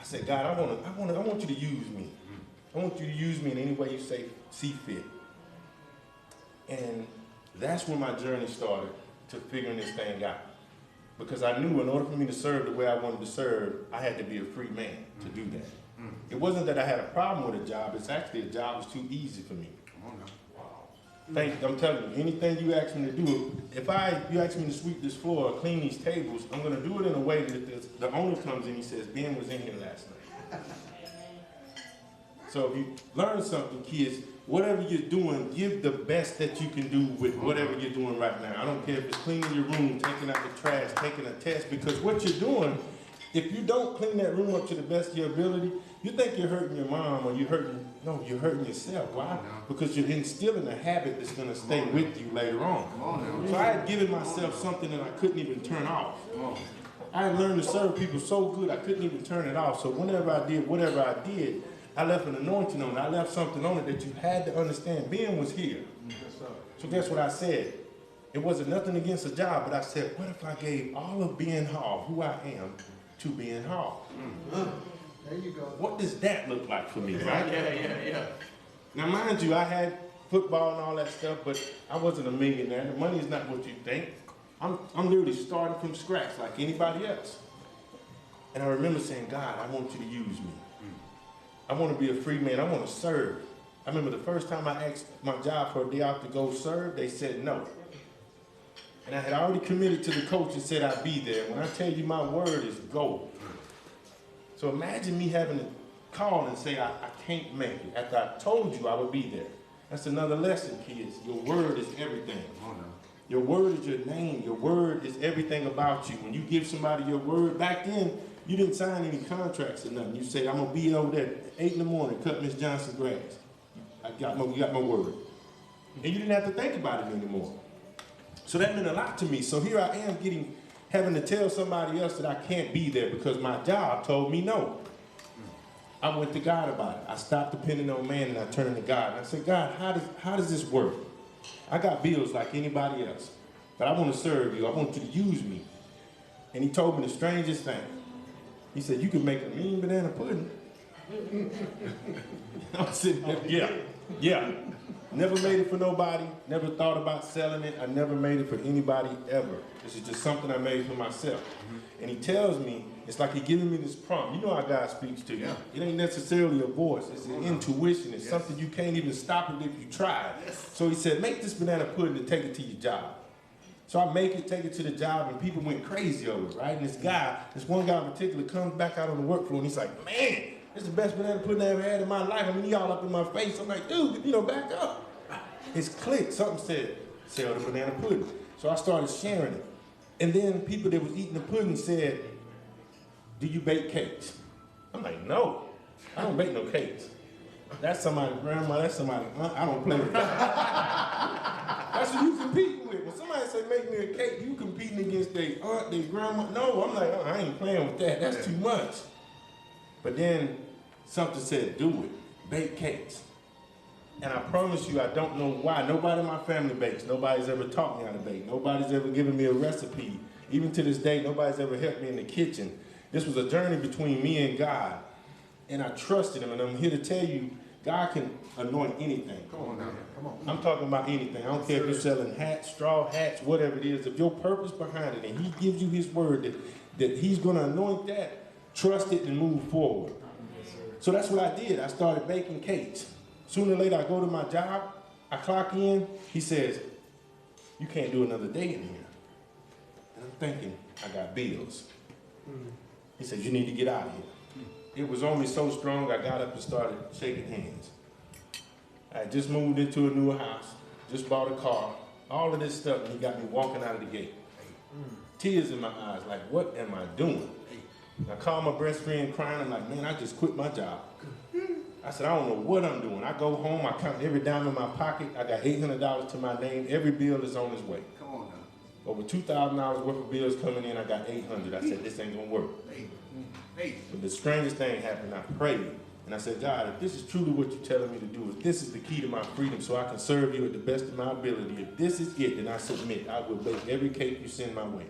said, God, I want you to use me. I want you to use me in any way you see fit. And that's when my journey started to figuring this thing out. Because I knew in order for me to serve the way I wanted to serve, I had to be a free man to do that. It wasn't that I had a problem with a job. It's actually a job was too easy for me. I'm telling you, anything you ask me to do, if you ask me to sweep this floor or clean these tables, I'm going to do it in a way that if the owner comes in, he says, Ben was in here last night. So if you learn something, kids, whatever you're doing, give the best that you can do with whatever you're doing right now. I don't care if it's cleaning your room, taking out the trash, taking a test, because what you're doing, if you don't clean that room up to the best of your ability, you think you're hurting your mom or you're hurting yourself. Why? Because you're instilling a habit that's going to stay with you later on. So I had given myself something that I couldn't even turn off. I had learned to serve people so good I couldn't even turn it off. So whenever I did whatever I did, I left an anointing on it. I left something on it that you had to understand. Ben was here. So guess what I said? It wasn't nothing against a job, but I said, what if I gave all of Ben Hall, who I am, to Ben Hall? There you go. What does that look like for me, right? Yeah. Now, mind you, I had football and all that stuff, but I wasn't a millionaire. The money is not what you think. I'm literally starting from scratch like anybody else. And I remember saying, God, I want you to use me. I want to be a free man. I want to serve. I remember the first time I asked my job for a day off to go serve, they said no. And I had already committed to the coach and said I'd be there. When I tell you my word is go. So imagine me having to call and say I can't make it after I told you I would be there. That's another lesson, kids. Your word is everything. Your word is your name. Your word is everything about you. When you give somebody your word, back then, you didn't sign any contracts or nothing. You say, I'm going to be over there at 8 in the morning, cut Miss Johnson's grass. You got my word. And you didn't have to think about it anymore. So that meant a lot to me. So here I am having to tell somebody else that I can't be there because my job told me no. I went to God about it. I stopped depending on man and I turned to God. And I said, God, how does this work? I got bills like anybody else, but I want to serve you. I want you to use me. And he told me the strangest thing. He said, you can make a mean banana pudding. I'm sitting there, yeah. Never made it for nobody, never thought about selling it. I never made it for anybody ever. This is just something I made for myself. And he tells me, it's like he's giving me this prompt. You know how God speaks to you. Yeah. It ain't necessarily a voice, it's an intuition. It's something you can't even stop it if you try. So he said, make this banana pudding and take it to your job. So I make it, take it to the job, and people went crazy over it, right? And this one guy in particular comes back out on the work floor and he's like, man, this is the best banana pudding I ever had in my life. I mean, he all up in my face. I'm like, dude, back up. It's clicked. Something said, sell the banana pudding. So I started sharing it. And then people that was eating the pudding said, do you bake cakes? I'm like, no, I don't bake no cakes. That's somebody's grandma, that's somebody, I don't play with that. That's what you competing with. When somebody say make me a cake, you competing against their aunt, their grandma. No, I'm like, I ain't playing with that, that's too much. But then something said, do it, bake cakes. And I promise you, I don't know why. Nobody in my family bakes. Nobody's ever taught me how to bake. Nobody's ever given me a recipe. Even to this day, nobody's ever helped me in the kitchen. This was a journey between me and God. And I trusted him. And I'm here to tell you, God can anoint anything. Come on now. Come on. I'm talking about anything. I don't care if you're selling hats, straw hats, whatever it is. If your purpose behind it and he gives you his word that he's going to anoint that, trust it and move forward. So that's what I did. I started baking cakes. Sooner or later, I go to my job, I clock in, he says, you can't do another day in here. And I'm thinking, I got bills. He said, you need to get out of here. It was only so strong, I got up and started shaking hands. I had just moved into a new house, just bought a car, all of this stuff, and he got me walking out of the gate. Tears in my eyes, like, what am I doing? I called my best friend crying, I'm like, man, I just quit my job. I said, I don't know what I'm doing. I go home, I count every dime in my pocket. I got $800 to my name. Every bill is on its way. Come on now. Over $2,000 worth of bills coming in. I got $800. I said, this ain't gonna work. But the strangest thing happened. I prayed. And I said, God, if this is truly what you're telling me to do, if this is the key to my freedom so I can serve you at the best of my ability, if this is it, then I submit. I will bake every cake you send my way.